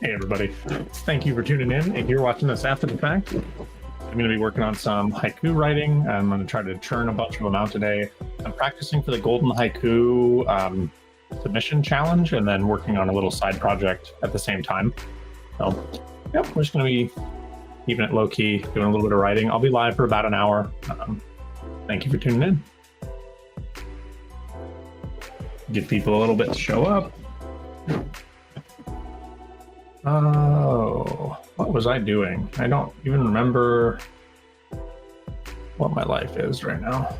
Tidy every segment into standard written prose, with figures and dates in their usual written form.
Hey everybody, thank you for tuning in. If you're watching this after the fact, I'm going to be working on some haiku writing. I'm going to try to churn a bunch of them out today. I'm practicing for the Golden Haiku submission challenge and then working on a little side project at the same time. So, yep, we're just going to be keeping it low key, doing a little bit of writing. I'll be live for about an hour. Thank you for tuning in. Give people a little bit to show up. Oh, what was I doing? I don't even remember what my life is right now.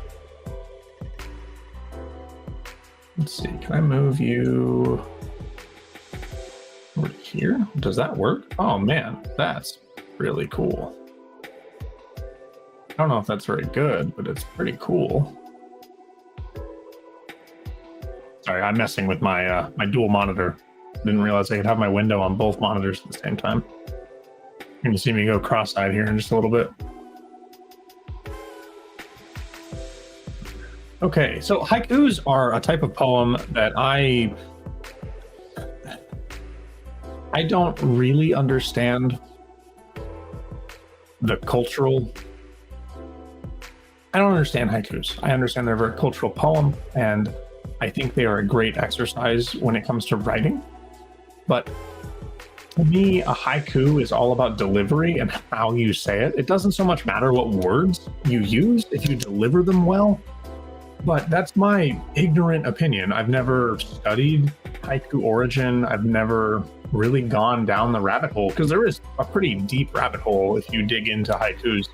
Let's see, can I move you over here? Does that work? Oh man, that's really cool. I don't know if that's very good, but it's pretty cool. Sorry, I'm messing with my my dual monitor. Didn't realize I could have my window on both monitors at the same time. You're gonna see me go cross-eyed here in just a little bit. Okay, so haikus are a type of poem that I don't really understand the cultural. I don't understand haikus. I understand they're a very cultural poem, and I think they are a great exercise when it comes to writing. But to me, a haiku is all about delivery and how you say it. It doesn't so much matter what words you use if you deliver them well. But that's my ignorant opinion. I've never studied haiku origin. I've never really gone down the rabbit hole, because there is a pretty deep rabbit hole if you dig into haikus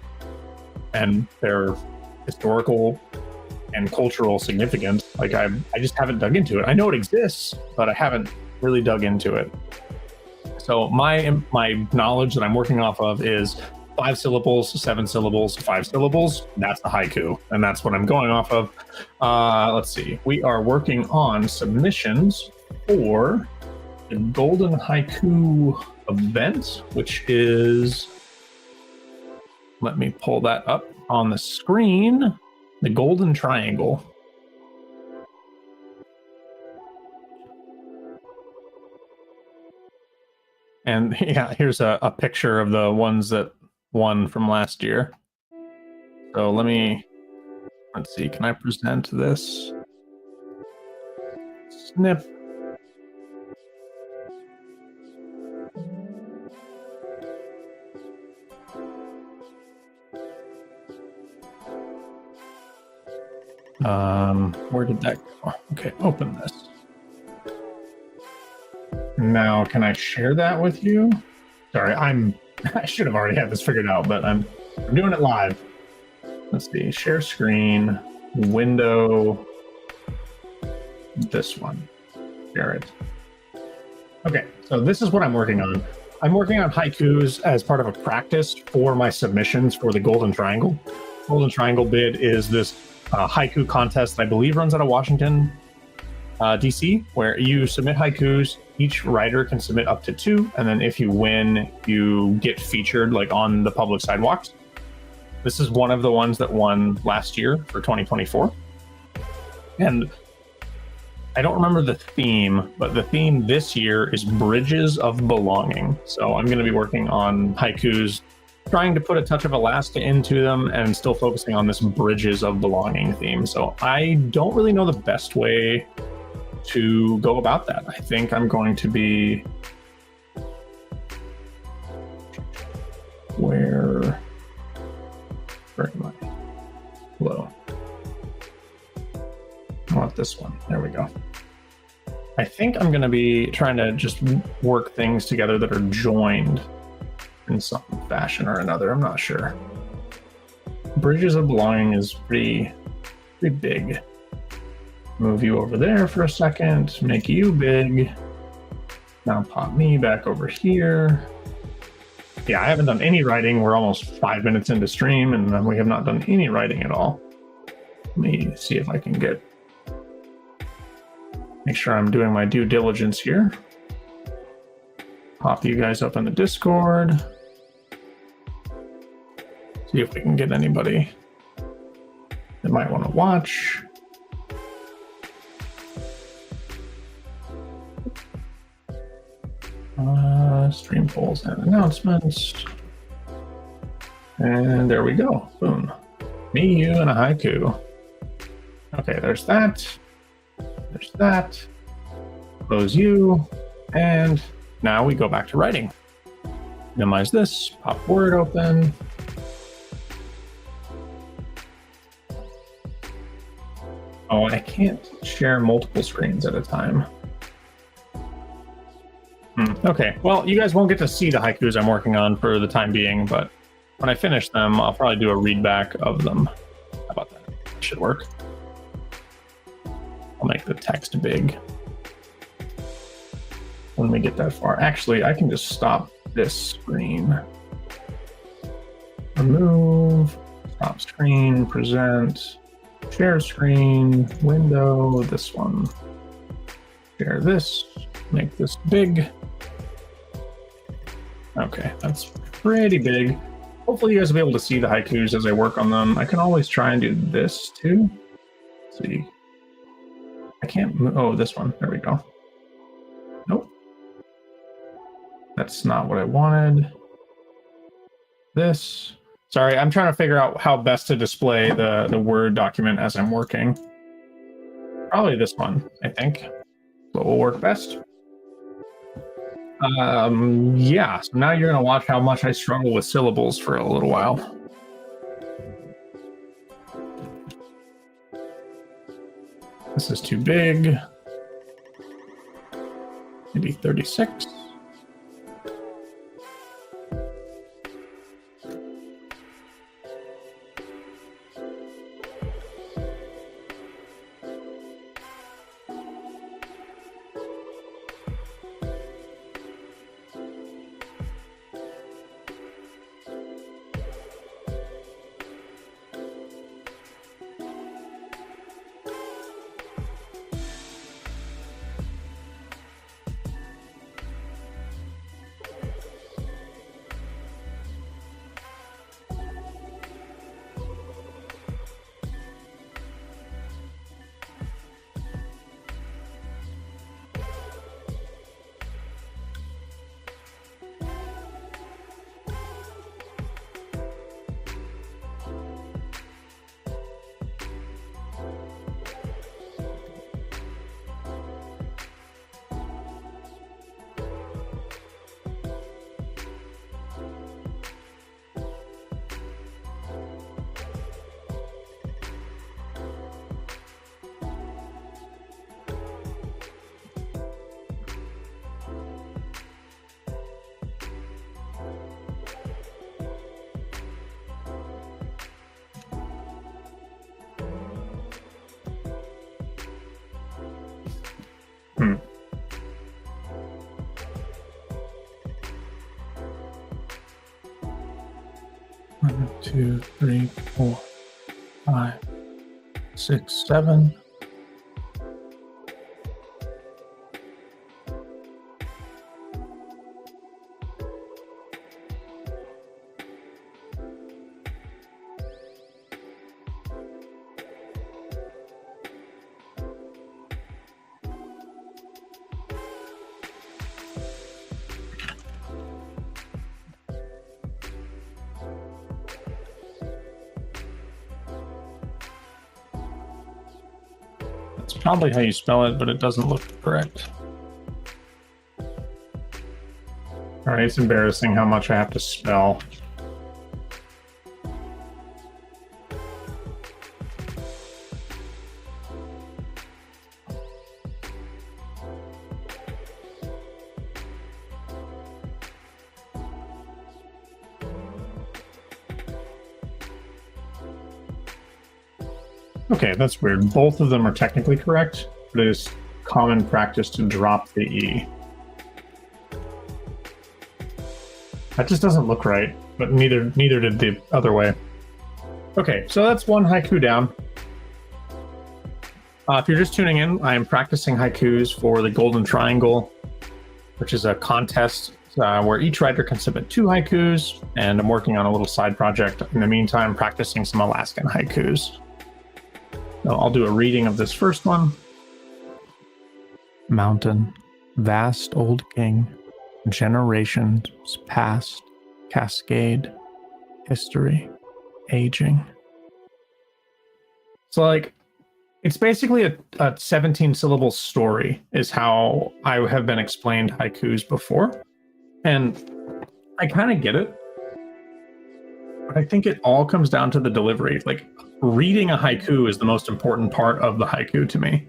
and their historical and cultural significance. Like I just haven't dug into it. I know it exists, but I haven't really dug into it. So my knowledge that I'm working off of is 5 syllables, 7 syllables, 5 syllables. That's the haiku, and that's what I'm going off of. Let's see. We are working on submissions for the Golden Haiku event, which is, let me pull that up on the screen, the Golden Triangle. And yeah, here's a picture of the ones that won from last year. So let's see, can I present this? Snip. Where did that go? Okay, open this. Now, can I share that with you? Sorry, I should have already had this figured out, but I'm doing it live. Let's see, share screen, window, this one, share it. Okay, so this is what I'm working on. I'm working on haikus as part of a practice for my submissions for the Golden Triangle. Golden Triangle bid is this haiku contest that I believe runs out of Washington, DC, where you submit haikus. Each writer can submit up to 2, and then if you win, you get featured like on the public sidewalks. This is one of the ones that won last year for 2024. And I don't remember the theme, but the theme this year is Bridges of Belonging. So I'm going to be working on haikus, trying to put a touch of Alaska into them and still focusing on this Bridges of Belonging theme. So I don't really know the best way to go about that. I think I'm going to be where am I? Hello. I want this one. There we go. I think I'm going to be trying to just work things together that are joined in some fashion or another. I'm not sure. Bridges of Belonging is pretty big. Move you over there for a second, make you big. Now pop me back over here. Yeah, I haven't done any writing. We're almost 5 minutes into stream and we have not done any writing at all. Let me see if I can make sure I'm doing my due diligence here. Pop you guys up in the Discord. See if we can get anybody that might want to watch. Stream polls and announcements. And there we go. Boom. Me, you, and a haiku. Okay, there's that. There's that. Close you. And now we go back to writing. Minimize this. Pop Word open. Oh, I can't share multiple screens at a time. Okay, well, you guys won't get to see the haikus I'm working on for the time being, but when I finish them, I'll probably do a read back of them. How about that? That should work. I'll make the text big when we get that far. Actually, I can just stop this screen. Remove, stop screen, present, share screen, window, this one. Share this, make this big. Okay, that's pretty big. Hopefully you guys will be able to see the haikus as I work on them. I can always try and do this too. Let's see. I can't move. Oh, this one. There we go. Nope. That's not what I wanted. This. Sorry, I'm trying to figure out how best to display the Word document as I'm working. Probably this one, I think. What will work best. Yeah, so now you're going to watch how much I struggle with syllables for a little while. This is too big. Maybe 36. One, two, three, 4, 5, 6, 7. That's probably how you spell it, but it doesn't look correct. All right, it's embarrassing how much I have to spell. Okay, that's weird. Both of them are technically correct, but it is common practice to drop the E. That just doesn't look right, but neither did the other way. Okay, so that's one haiku down. If you're just tuning in, I am practicing haikus for the Golden Triangle, which is a contest where each writer can submit 2 haikus, and I'm working on a little side project in the meantime, practicing some Alaskan haikus. So I'll do a reading of this first one. Mountain, vast old king, Generations past, cascade, history, aging. So like, it's basically a 17 syllable story is how I have been explained haikus before. And I kind of get it. But I think it all comes down to the delivery. Like, reading a haiku is the most important part of the haiku to me.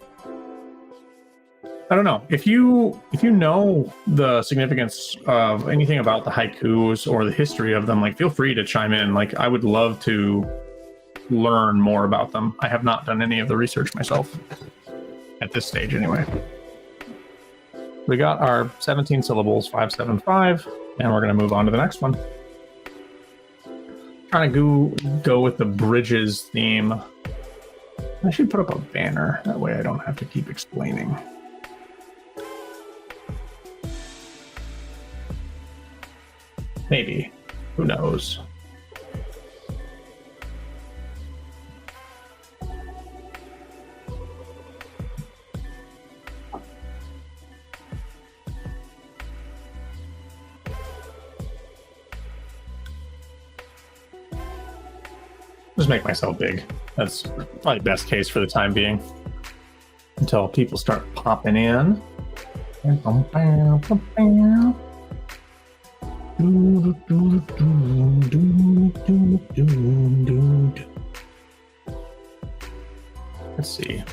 I don't know. If you know the significance of anything about the haikus or the history of them, like, feel free to chime in. Like, I would love to learn more about them. I have not done any of the research myself at this stage anyway. We got our 17 syllables, 575, and we're going to move on to the next one. Trying to go with the bridges theme. I should put up a banner. That way I don't have to keep explaining. Maybe. Who knows? Just make myself big. That's probably best case for the time being. Until people start popping in. Let's see.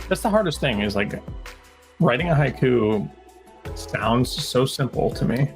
That's the hardest thing, is like, writing a haiku sounds so simple to me.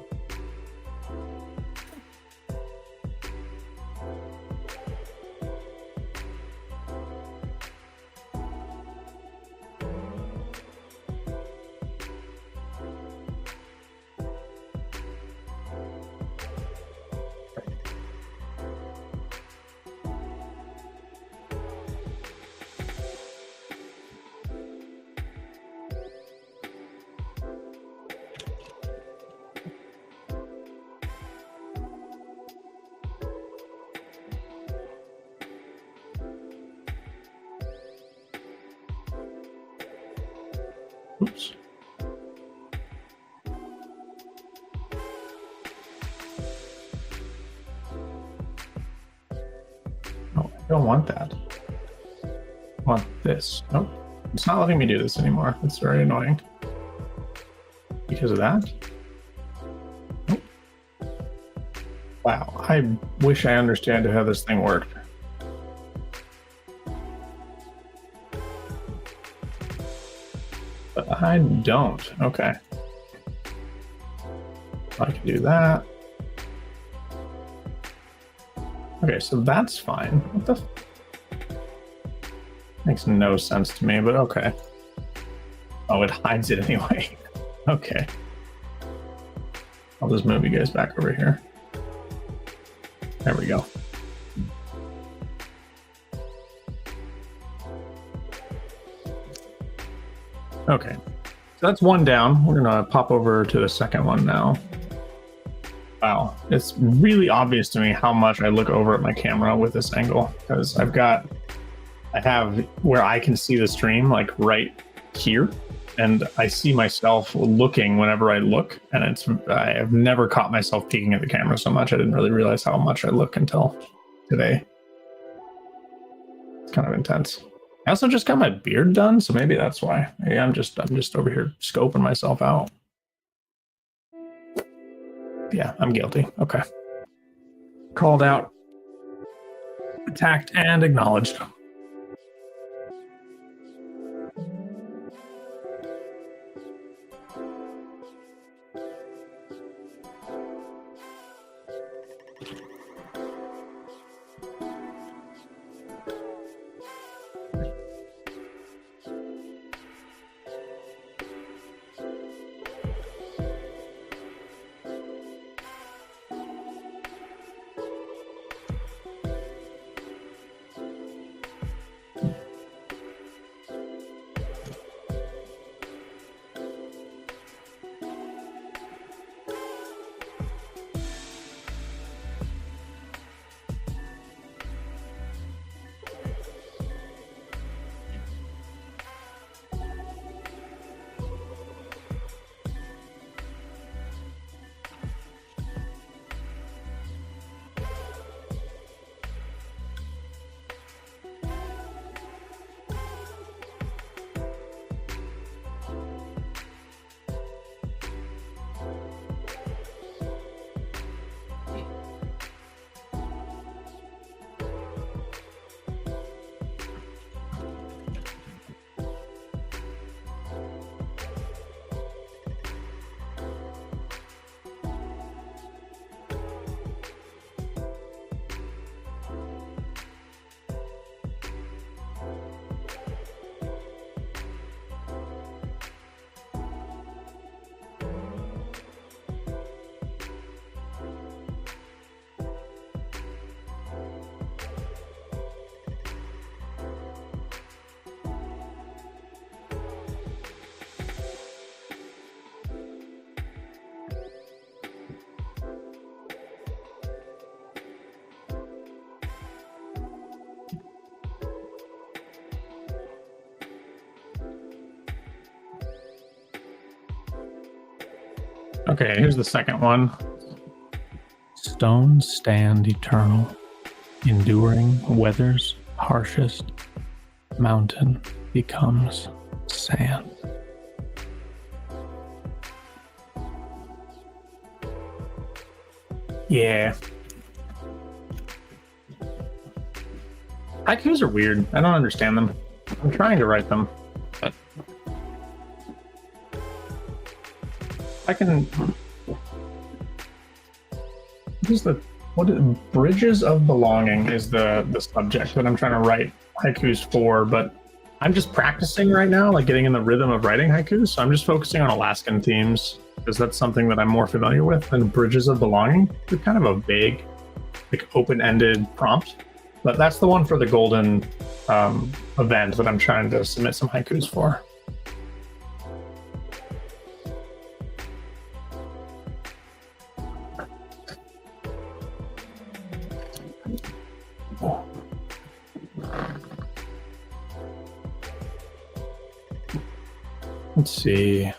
Oops. No, I don't want that. I want this. Nope. It's not letting me do this anymore. It's very annoying. Because of that? Nope. Wow. I wish I understood how this thing worked. But I don't. Okay. I can do that. Okay, so that's fine. What the? Makes no sense to me, but okay. Oh, it hides it anyway. Okay. I'll just move you guys back over here. There we go. Okay, so that's one down. We're gonna pop over to the second one now. Wow, it's really obvious to me how much I look over at my camera with this angle, because I have where I can see the stream, like right here, and I see myself looking whenever I look, and I have never caught myself peeking at the camera so much. I didn't really realize how much I look until today. It's kind of intense. I also just got my beard done, so maybe that's why. Maybe I'm just over here scoping myself out. Yeah, I'm guilty. Okay. Called out, attacked, and acknowledged. Okay, here's the second one. Stones stand eternal, enduring weather's harshest. Mountain becomes sand. Yeah. Haikus are weird. I don't understand them. I'm trying to write them. But I can. Bridges of belonging is the subject that I'm trying to write haikus for, but I'm just practicing right now, like getting in the rhythm of writing haikus. So I'm just focusing on Alaskan themes because that's something that I'm more familiar with. And bridges of belonging is kind of a vague, like open-ended prompt, but that's the one for the golden event that I'm trying to submit some haikus for. Let's see.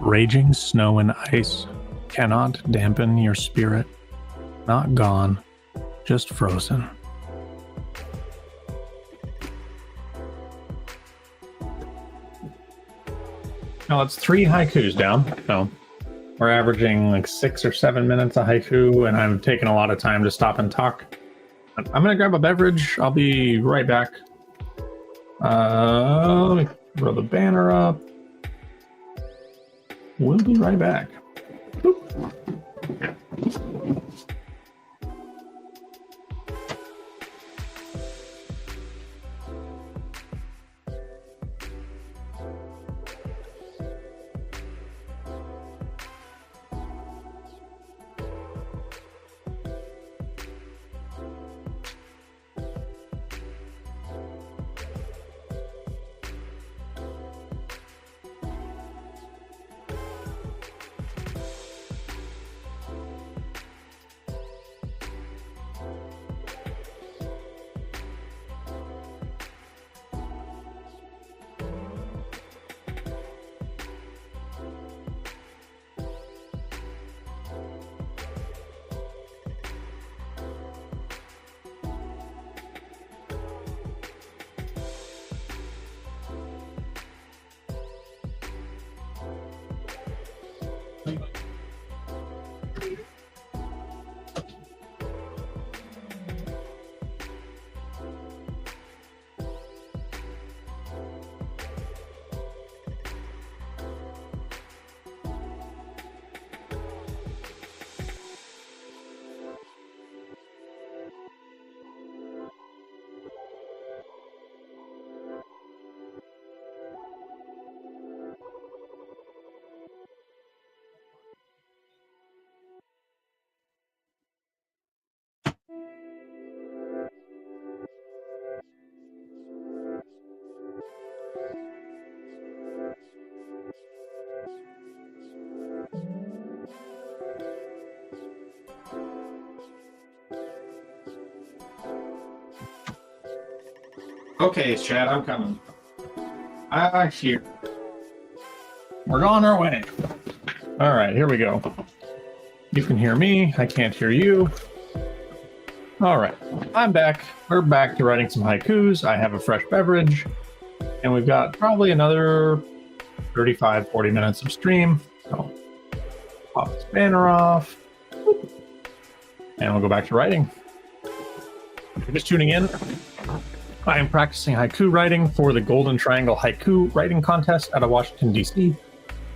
Raging snow and ice cannot dampen your spirit. Not gone, just frozen. Now it's 3 haikus down. So we're averaging like 6 or 7 minutes a haiku, and I'm taking a lot of time to stop and talk. I'm gonna grab a beverage. I'll be right back. Let me throw the banner up. We'll be right back. Boop. Okay, Chad, I'm coming. I here. We're on our way. All right, here we go. You can hear me. I can't hear you. All right, I'm back. We're back to writing some haikus. I have a fresh beverage, and we've got probably another 35, 40 minutes of stream. So pop this banner off, and we'll go back to writing. If you're just tuning in, I am practicing haiku writing for the Golden Triangle Haiku Writing Contest out of Washington, D.C.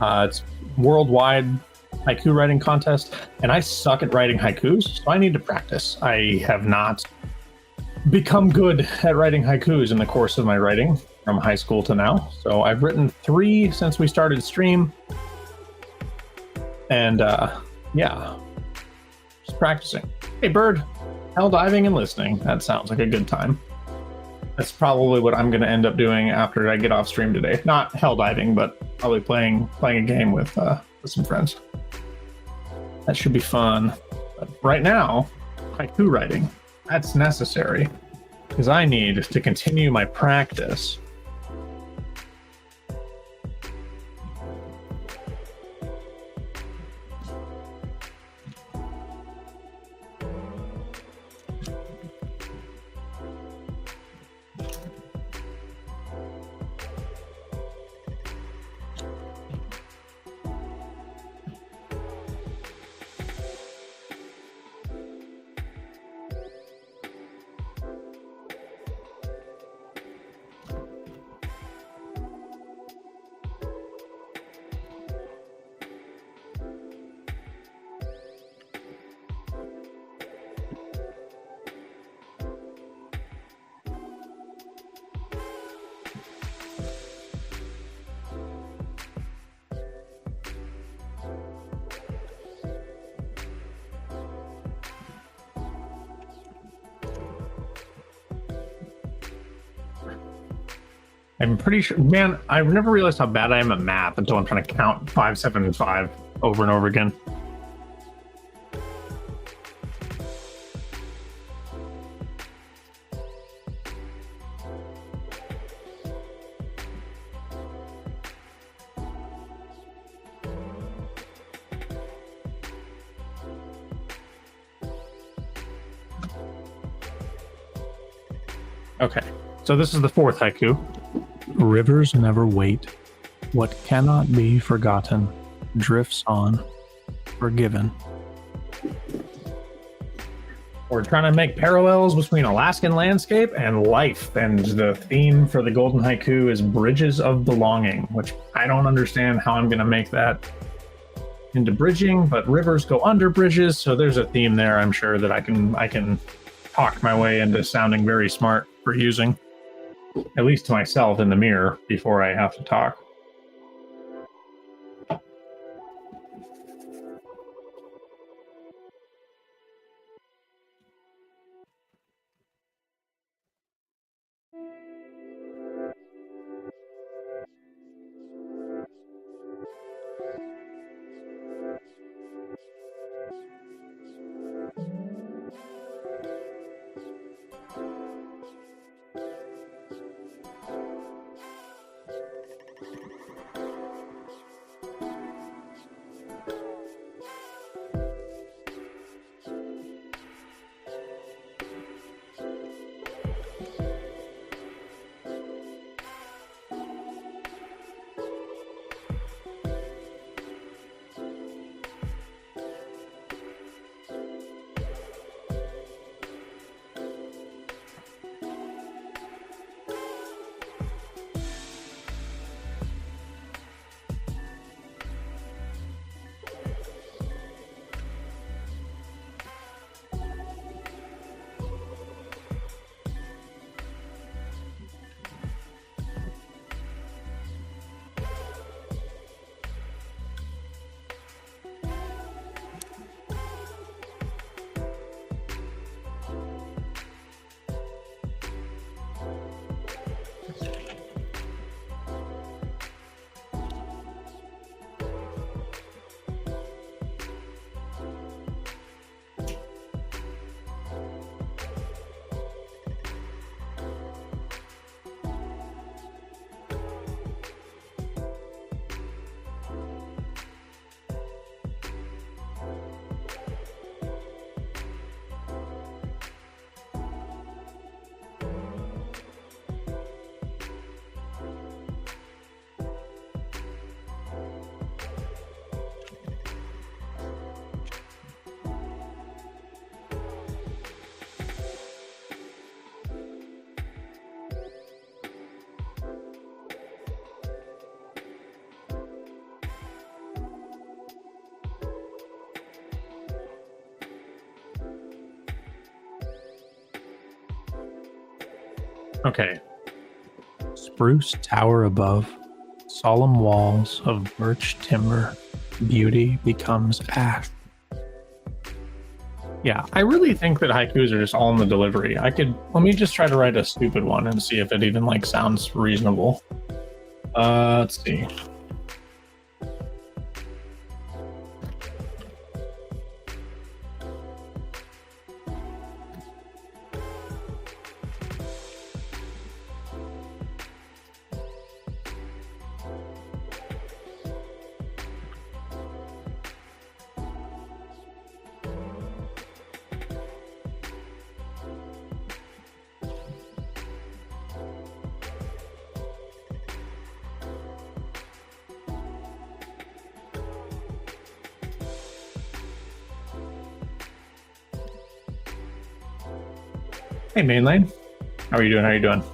It's worldwide haiku writing contest, and I suck at writing haikus, so I need to practice. I have not become good at writing haikus in the course of my writing from high school to now. So I've written 3 since we started stream, and yeah, just practicing. Hey, bird, hell diving and listening. That sounds like a good time. That's probably what I'm going to end up doing after I get off stream today. Not hell diving, but probably playing a game with some friends. That should be fun. But right now, haiku writing, that's necessary because I need to continue my practice. I'm pretty sure, man, I've never realized how bad I am at math until I'm trying to count 5, 7, and 5 over and over again. Okay, so this is the 4th haiku. Rivers never wait. What cannot be forgotten drifts on, forgiven. We're trying to make parallels between Alaskan landscape and life, and the theme for the Golden Haiku is bridges of belonging, which I don't understand how I'm going to make that into bridging, but rivers go under bridges, so there's a theme there. I'm sure that I can talk my way into sounding very smart for using. At least to myself in the mirror before I have to talk. Okay. Spruce tower above, solemn walls of birch timber, beauty becomes ash. Yeah, I really think that haikus are just all in the delivery. Let me just try to write a stupid one and see if it even like sounds reasonable. Let's see. Hey, Mainlane. How are you doing? How are you doing?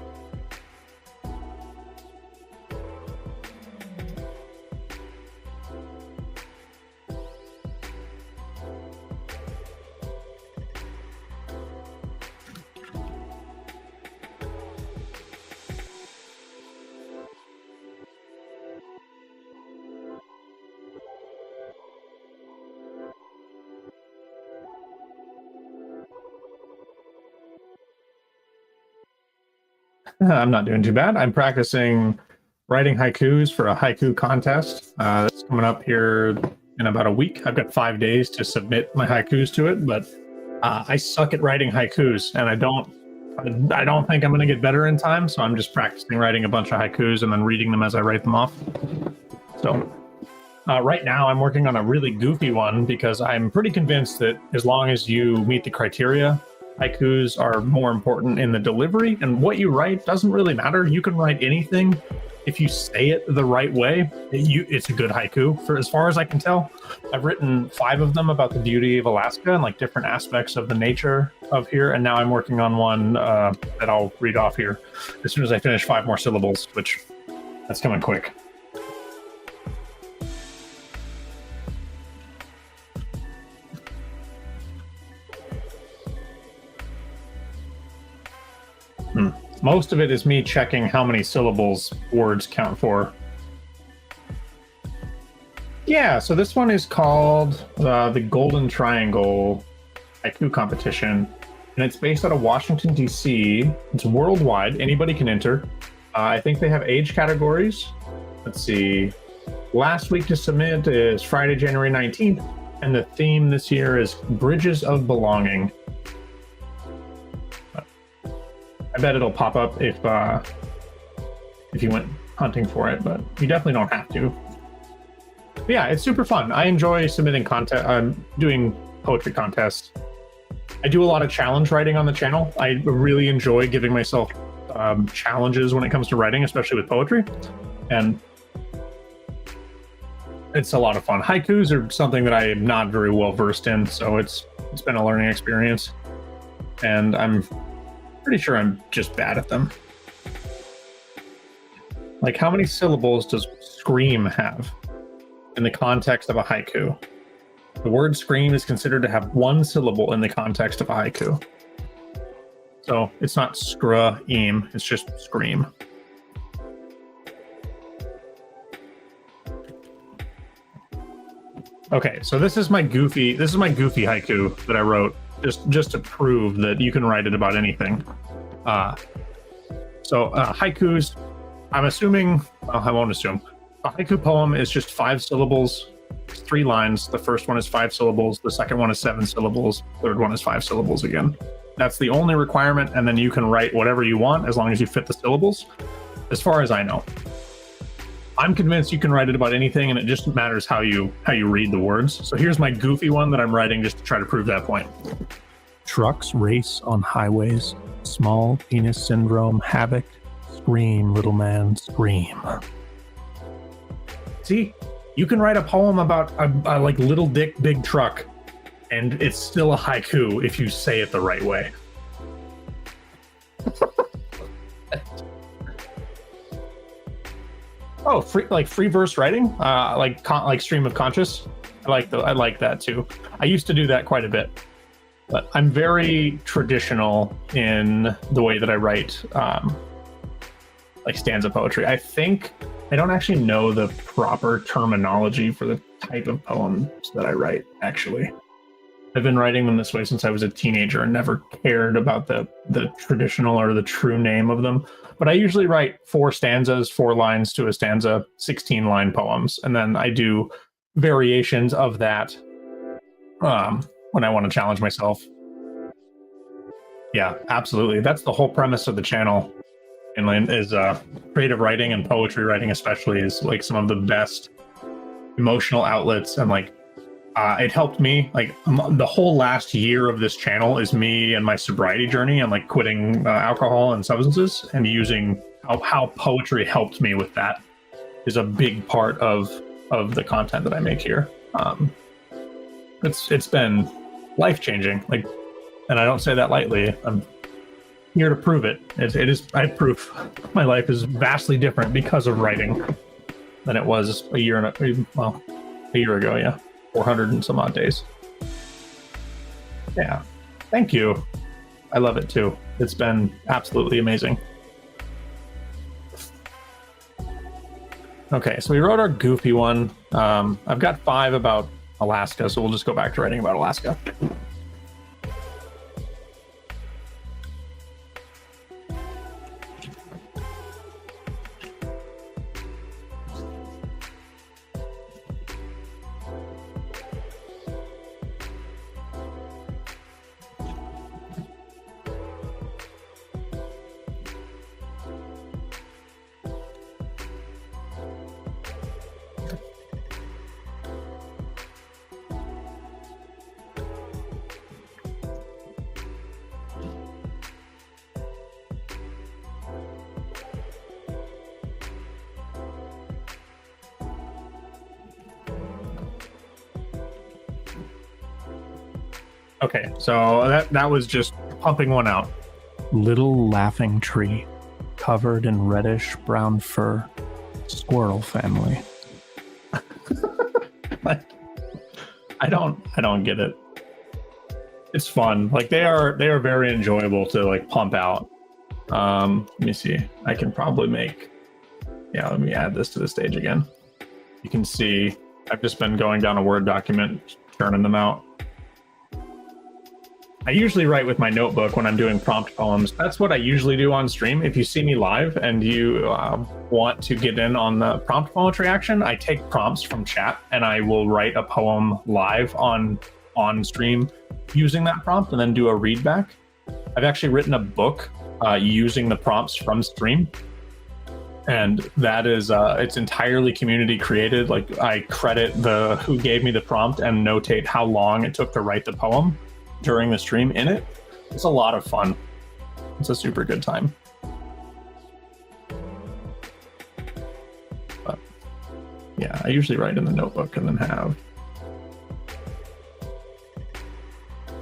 I'm not doing too bad. I'm practicing writing haikus for a haiku contest that's coming up here in about a week. I've got 5 days to submit my haikus to it, but I suck at writing haikus, and I don't think I'm going to get better in time. So I'm just practicing writing a bunch of haikus and then reading them as I write them off. So right now I'm working on a really goofy one because I'm pretty convinced that as long as you meet the criteria, haikus are more important in the delivery, and what you write doesn't really matter. You can write anything if you say it the right way. It's a good haiku, for as far as I can tell. I've written 5 of them about the beauty of Alaska and like different aspects of the nature of here, and now I'm working on one that I'll read off here as soon as I finish 5 more syllables, which that's coming quick. Most of it is me checking how many syllables words count for. Yeah, so this one is called the Golden Triangle Haiku Competition, and it's based out of Washington, D.C. It's worldwide. Anybody can enter. I think they have age categories. Let's see. Last week to submit is Friday, January 19th, and the theme this year is Bridges of Belonging. I bet it'll pop up if you went hunting for it, but you definitely don't have to. But yeah, it's super fun. I enjoy submitting content. I'm doing poetry contests. I do a lot of challenge writing on the channel. I really enjoy giving myself challenges when it comes to writing, especially with poetry, and it's a lot of fun. Haikus are something that I am not very well versed in, so it's been a learning experience, and I'm pretty sure I'm just bad at them. Like, how many syllables does scream have in the context of a haiku? The word scream is considered to have 1 syllable in the context of a haiku. So it's not scra-eam, it's just scream. Okay, so this is my goofy haiku that I wrote just to prove that you can write it about anything. Haikus, I'm assuming, well, I won't assume. A haiku poem is just 5 syllables, 3 lines. The first one is 5 syllables, the second one is 7 syllables, third one is 5 syllables again. That's the only requirement, and then you can write whatever you want as long as you fit the syllables, as far as I know. I'm convinced you can write it about anything, and it just matters how you read the words. So here's my goofy one that I'm writing just to try to prove that point. Trucks race on highways, small penis syndrome havoc, scream, little man, scream. See, you can write a poem about a like little dick, big truck, and it's still a haiku if you say it the right way. Oh, free verse writing, like stream of conscious. I like that too. I used to do that quite a bit. But I'm very traditional in the way that I write, like stanza poetry. I think I don't actually know the proper terminology for the type of poems that I write, actually. I've been writing them this way since I was a teenager and never cared about the traditional or the true name of them. But I usually write 4 stanzas, 4 lines to a stanza, 16-line poems. And then I do variations of that when I want to challenge myself. Yeah, absolutely. That's the whole premise of the channel. Inland is creative writing, and poetry writing especially is like some of the best emotional outlets. And like it helped me, like the whole last year of this channel is me and my sobriety journey and like quitting alcohol and substances, and using how poetry helped me with that is a big part of the content that I make here. It's been life-changing, like, and I don't say that lightly. I'm here to prove it. It is. I have proof. My life is vastly different because of writing than it was a year ago. Yeah, 400 and some odd days. Yeah, thank you. I love it too. It's been absolutely amazing. Okay, so we wrote our goofy one. I've got 5 about Alaska, so we'll just go back to writing about Alaska. Okay, so that was just pumping one out. Little laughing tree, covered in reddish brown fur, squirrel family. I don't get it. It's fun. Like they are very enjoyable to like pump out. Let me see. I can probably make. Yeah, let me add this to the stage again. You can see I've just been going down a Word document, churning them out. I usually write with my notebook when I'm doing prompt poems. That's what I usually do on stream. If you see me live and you want to get in on the prompt poetry action, I take prompts from chat and I will write a poem live on stream using that prompt and then do a read back. I've actually written a book using the prompts from stream. And that is, it's entirely community created. Like I credit who gave me the prompt and notate how long it took to write the poem during the stream in it. It's a lot of fun. It's a super good time. But yeah, I usually write in the notebook and then have.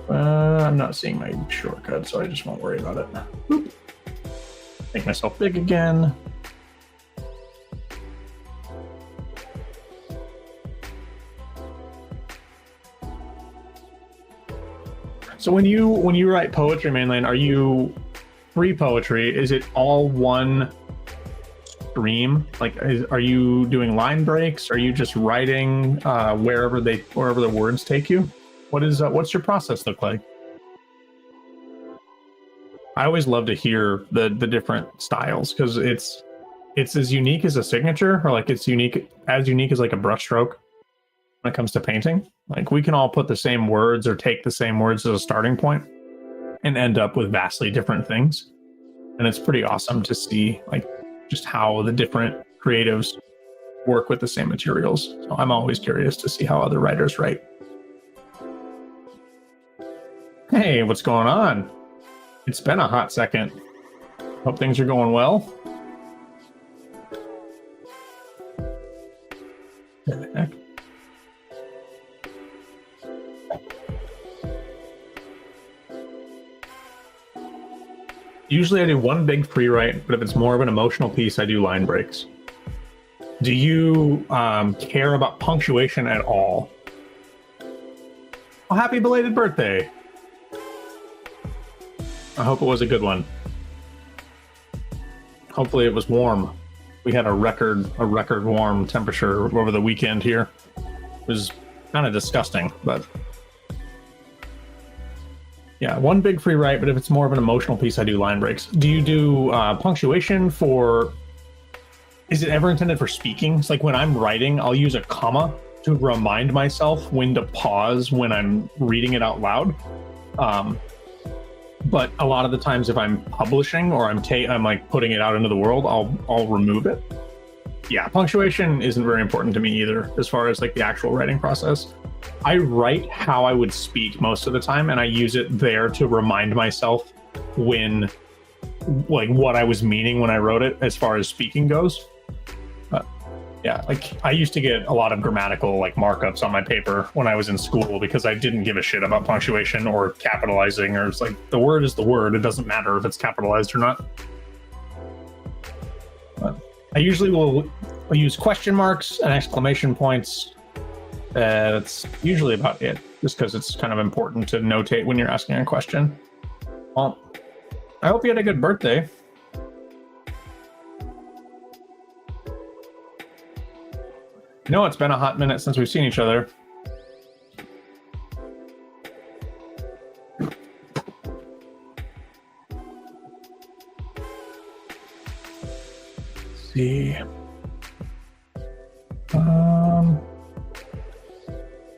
I'm not seeing my shortcut, so I just won't worry about it. Boop. Make myself big again. So when you write poetry, Mainland, are you free poetry? Is it all one stream? Like, are you doing line breaks? Are you just writing wherever the words take you? What's your process look like? I always love to hear the different styles because it's as unique as a signature, or like it's as unique as like a brushstroke when it comes to painting. Like we can all put the same words or take the same words as a starting point and end up with vastly different things. And it's pretty awesome to see like just how the different creatives work with the same materials. So I'm always curious to see how other writers write. Hey, what's going on? It's been a hot second. Hope things are going well. What the heck? Usually I do one big free write, but if it's more of an emotional piece, I do line breaks. Do you care about punctuation at all? Oh, happy belated birthday. I hope it was a good one. Hopefully it was warm. We had a record warm temperature over the weekend here. It was kind of disgusting, but yeah, one big free write, but if it's more of an emotional piece, I do line breaks. Do you do punctuation for, is it ever intended for speaking? It's like when I'm writing, I'll use a comma to remind myself when to pause when I'm reading it out loud. But a lot of the times if I'm publishing or I'm like putting it out into the world, I'll remove it. Yeah, punctuation isn't very important to me either as far as like the actual writing process. I write how I would speak most of the time, and I use it there to remind myself when, like, what I was meaning when I wrote it as far as speaking goes. But yeah, like I used to get a lot of grammatical like markups on my paper when I was in school because I didn't give a shit about punctuation or capitalizing, or it's like the word is the word. It doesn't matter if it's capitalized or not. But I usually will use question marks and exclamation points. That's usually about it, just because it's kind of important to notate when you're asking a question. Well, I hope you had a good birthday. No, it's been a hot minute since we've seen each other. Let's see.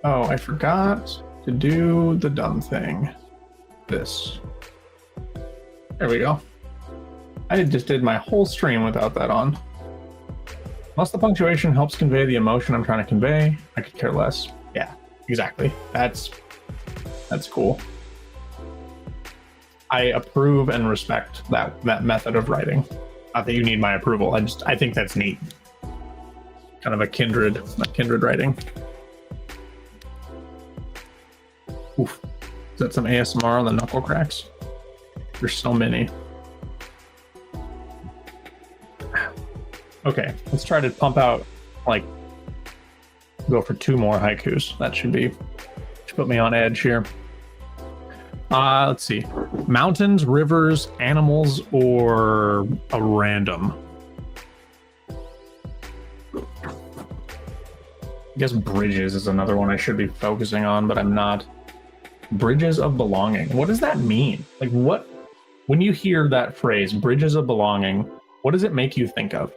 Oh, I forgot to do the dumb thing. This. There we go. I just did my whole stream without that on. Unless the punctuation helps convey the emotion I'm trying to convey, I could care less. Yeah, exactly. That's cool. I approve and respect that method of writing. Not that you need my approval. I think that's neat. Kind of a kindred writing. Oof. Is that some ASMR on the knuckle cracks? There's so many. Okay, let's try to pump out, like, go for 2 more haikus. That should put me on edge here. Let's see. Mountains, rivers, animals, or a random? I guess bridges is another one I should be focusing on, but I'm not. Bridges of belonging. What does that mean? Like, what, when you hear that phrase, bridges of belonging, what does it make you think of?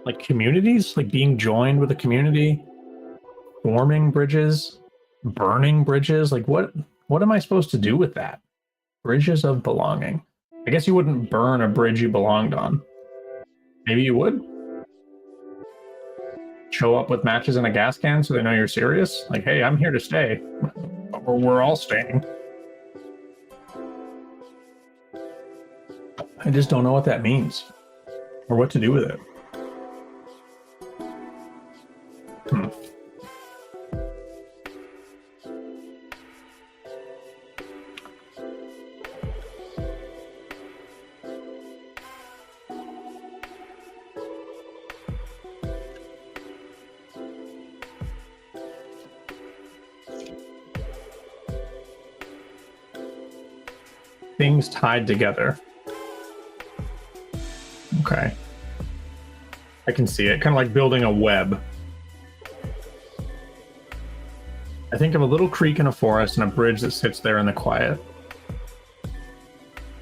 Like communities, like being joined with a community, forming bridges, burning bridges. Like what am I supposed to do with that? Bridges of belonging. I guess you wouldn't burn a bridge you belonged on. Maybe you would. Show up with matches and a gas can so they know you're serious. Like, hey, I'm here to stay. Or we're all staying. I just don't know what that means or what to do with it. Things tied together. Okay. I can see it. Kind of like building a web. I think of a little creek in a forest and a bridge that sits there in the quiet.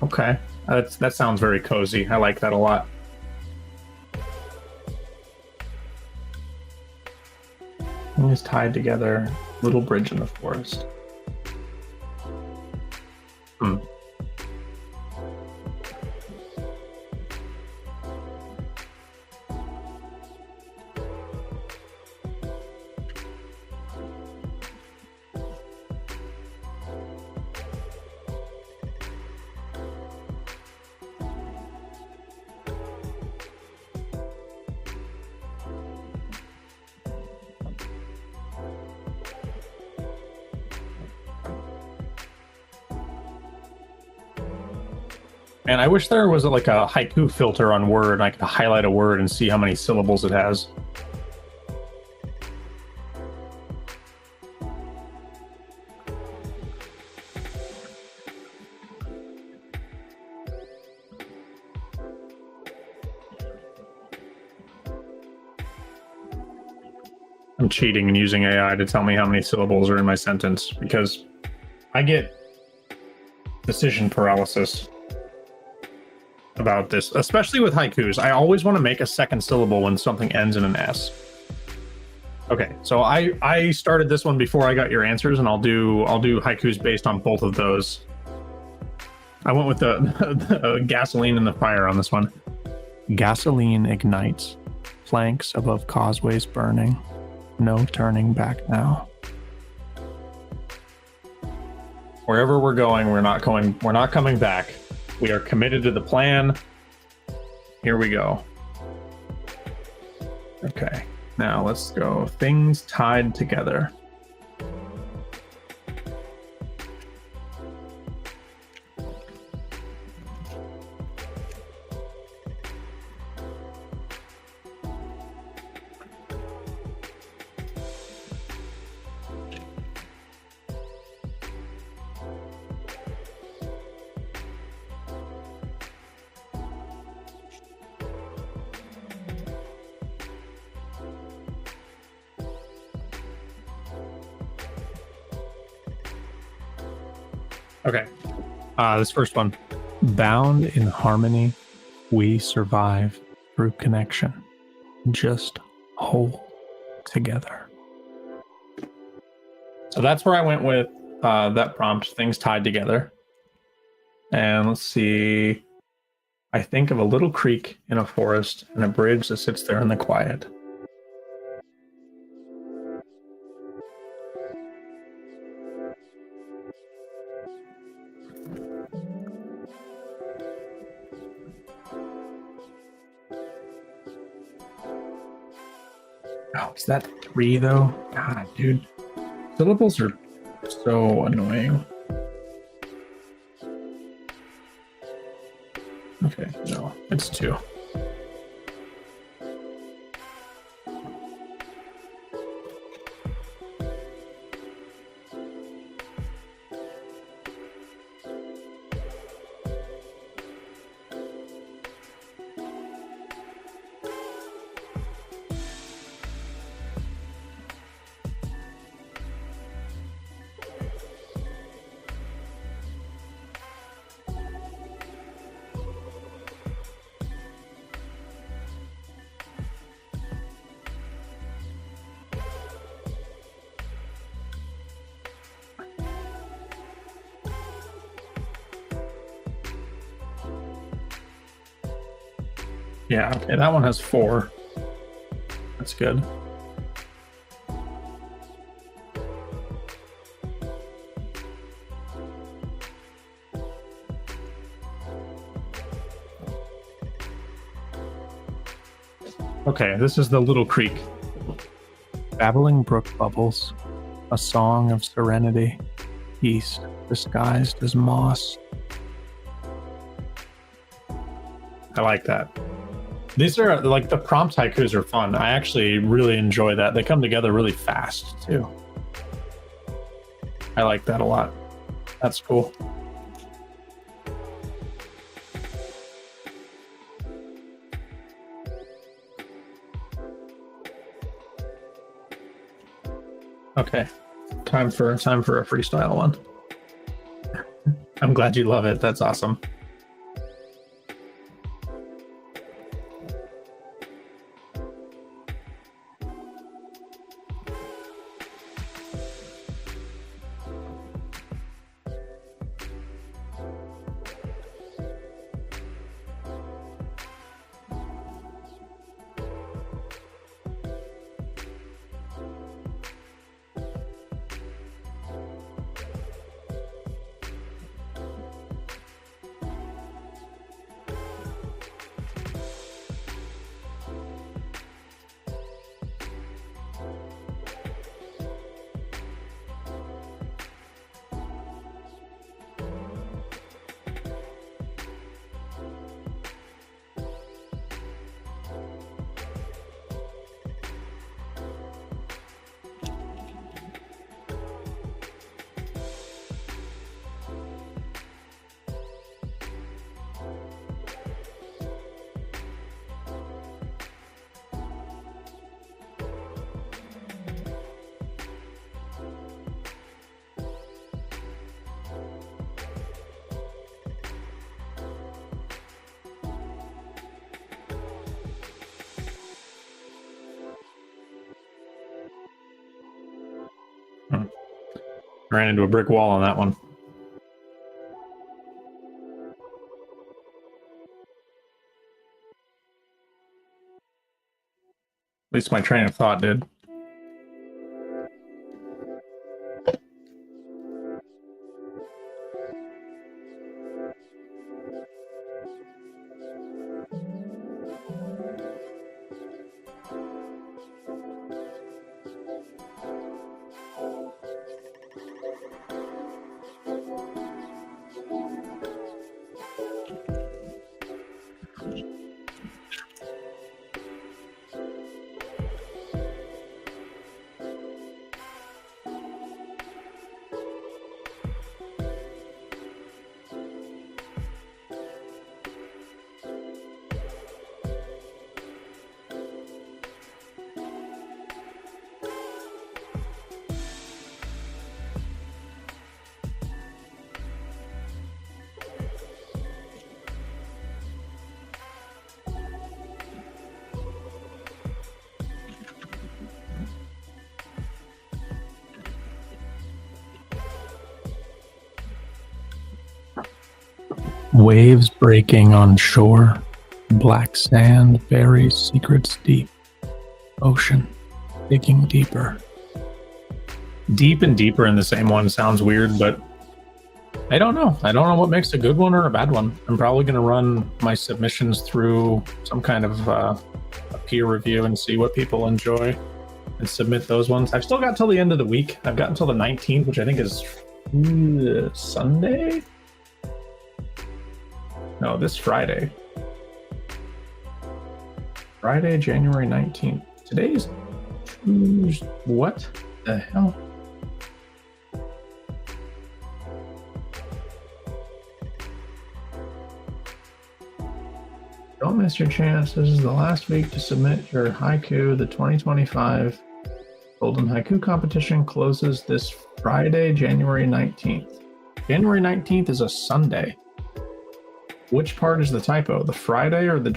Okay. That sounds very cozy. I like that a lot. Things tied together. Little bridge in the forest. And I wish there was like a haiku filter on Word and I could highlight a word and see how many syllables it has. I'm cheating and using AI to tell me how many syllables are in my sentence because I get decision paralysis about this, especially with haikus. I always want to make a second syllable when something ends in an S. Okay, so I started this one before I got your answers, and I'll do haikus based on both of those. I went with the gasoline and the fire on this one. Gasoline ignites, planks above causeways burning, no turning back now. Wherever we're going, we're not coming back. We are committed to the plan. Here we go. Okay, now let's go. Things tied together. Okay, this first one. Bound in harmony, we survive through connection, just whole together. So that's where I went with that prompt, things tied together. And let's see. I think of a little creek in a forest and a bridge that sits there in the quiet. Oh, is that 3 though? God, dude. Syllables are so annoying. Okay, no, it's 2. Yeah, okay, that one has 4. That's good. Okay, this is the little creek. Babbling brook bubbles, a song of serenity, peace disguised as moss. I like that. These are like the prompt haikus are fun. I actually really enjoy that. They come together really fast too. I like that a lot. That's cool. Okay, time for a freestyle one. I'm glad you love it. That's awesome. Ran into a brick wall on that one. At least my train of thought did. Waves breaking on shore, black sand buries secrets deep. Ocean digging deeper. Deep and deeper in the same one sounds weird, but I don't know. I don't know what makes a good one or a bad one. I'm probably going to run my submissions through some kind of a peer review and see what people enjoy and submit those ones. I've still got till the end of the week. I've got until the 19th, which I think is Sunday? No, this Friday. Friday, January 19th. Today's Tuesday. What the hell? Don't miss your chance. This is the last week to submit your haiku. The 2025 Golden Haiku competition closes this Friday, January 19th. January 19th is a Sunday. Which part is the typo? The Friday or the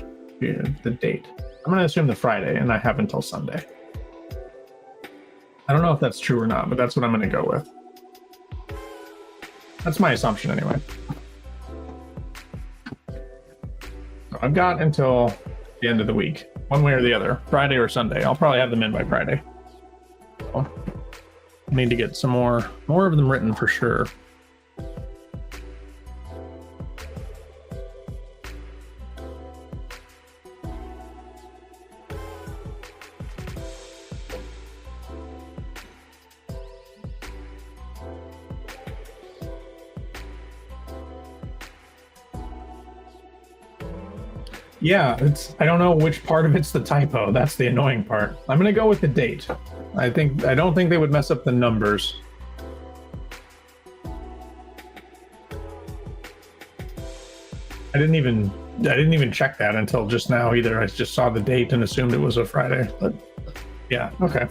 date? I'm going to assume the Friday, and I have until Sunday. I don't know if that's true or not, but that's what I'm going to go with. That's my assumption anyway. So I've got until the end of the week, one way or the other, Friday or Sunday. I'll probably have them in by Friday. So I need to get some more of them written for sure. Yeah, I don't know which part of it's the typo. That's the annoying part. I'm gonna go with the date. I don't think they would mess up the numbers. I didn't even check that until just now either. I just saw the date and assumed it was a Friday. But yeah, okay.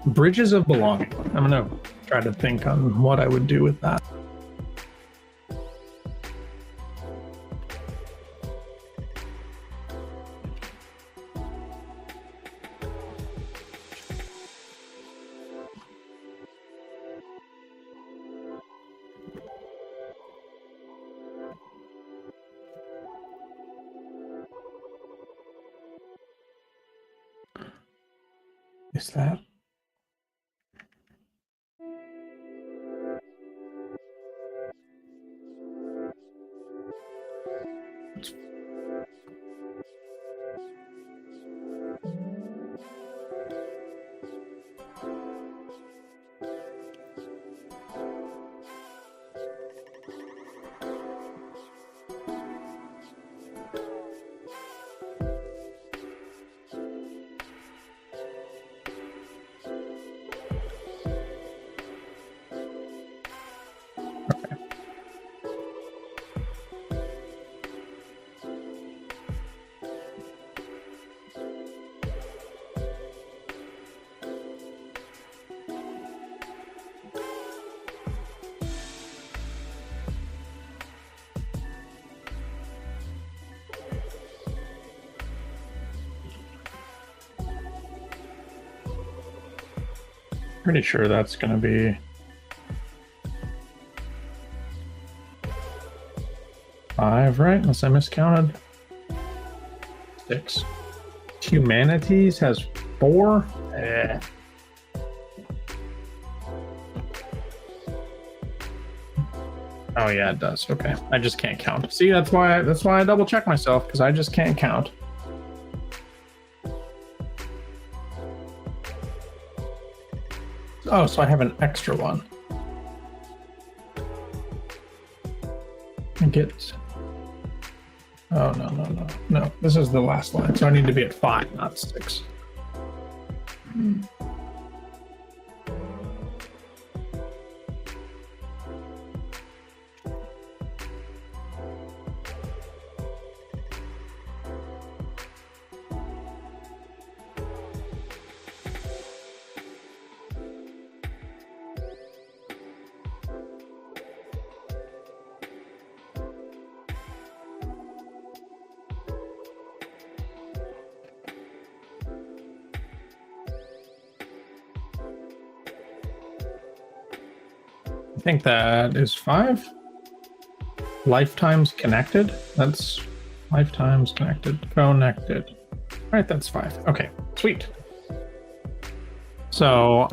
Bridges of Belonging. I'm gonna try to think on what I would do with that. Is that? Pretty sure that's going to be 5, right? Unless I miscounted. 6. Humanities has 4. Oh yeah, it does. Okay, I just can't count. See, that's why I double check myself, because I just can't count. Oh, so I have an extra one. I get. Oh no! This is the last line, so I need to be at 5, not 6. I think that is 5. Lifetimes connected. That's lifetimes connected. Connected. All right, that's 5. Okay, sweet. So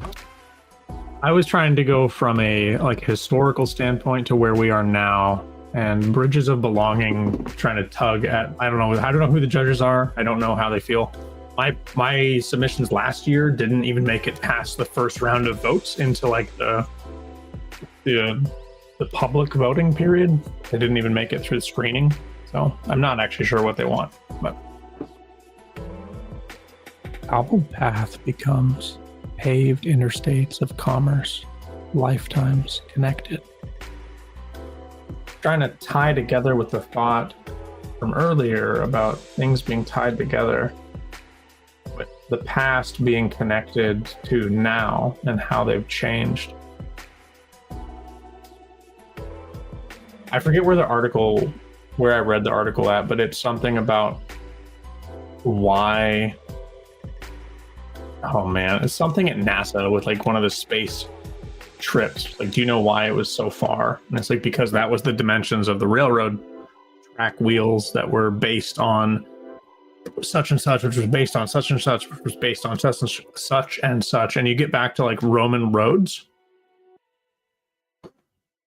I was trying to go from a historical standpoint to where we are now, and bridges of belonging, trying to tug at. I don't know who the judges are. I don't know how they feel. My submissions last year didn't even make it past the first round of votes into the public voting period. They didn't even make it through the screening, so I'm not actually sure what they want. But cobbled path becomes paved interstates of commerce, lifetimes connected. Trying to tie together with the thought from earlier about things being tied together, with the past being connected to now and how they've changed. I forget where I read the article at, but it's something about why. Oh man, it's something at NASA with one of the space trips. Do you know why it was so far? And it's because that was the dimensions of the railroad track wheels that were based on such and such, which was based on such and such, which was based on such and such. And you get back to Roman roads.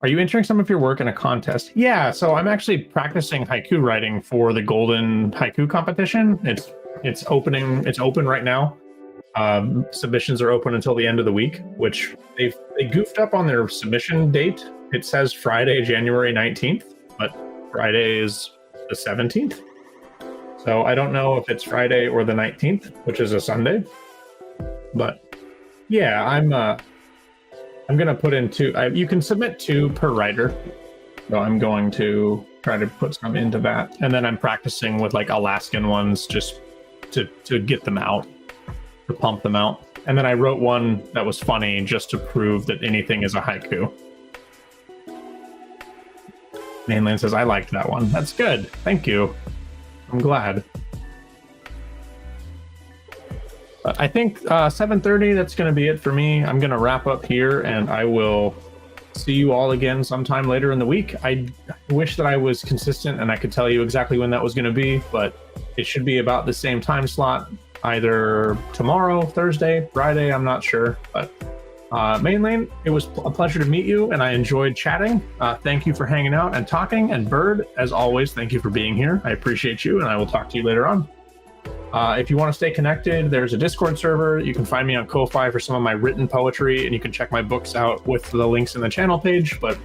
Are you entering some of your work in a contest? Yeah, so I'm actually practicing haiku writing for the Golden Haiku competition. It's open right now. Submissions are open until the end of the week, which they goofed up on their submission date. It says Friday, January 19th, but Friday is the 17th. So I don't know if it's Friday or the 19th, which is a Sunday. But yeah, I'm going to put in 2. You can submit 2 per writer. So I'm going to try to put some into that. And then I'm practicing with Alaskan ones just to get them out, to pump them out. And then I wrote one that was funny just to prove that anything is a haiku. Mainland says, I liked that one. That's good. Thank you. I'm glad. But I think 7:30, that's going to be it for me. I'm going to wrap up here, and I will see you all again sometime later in the week. I wish that I was consistent and I could tell you exactly when that was going to be, but it should be about the same time slot, either tomorrow, Thursday, Friday, I'm not sure. But Mainlane, it was a pleasure to meet you, and I enjoyed chatting. Thank you for hanging out and talking. And Bird, as always, thank you for being here. I appreciate you, and I will talk to you later on. If you want to stay connected, there's a Discord server. You can find me on Ko-Fi for some of my written poetry, and you can check my books out with the links in the channel page. But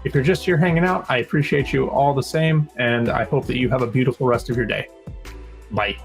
if you're just here hanging out, I appreciate you all the same, and I hope that you have a beautiful rest of your day. Bye.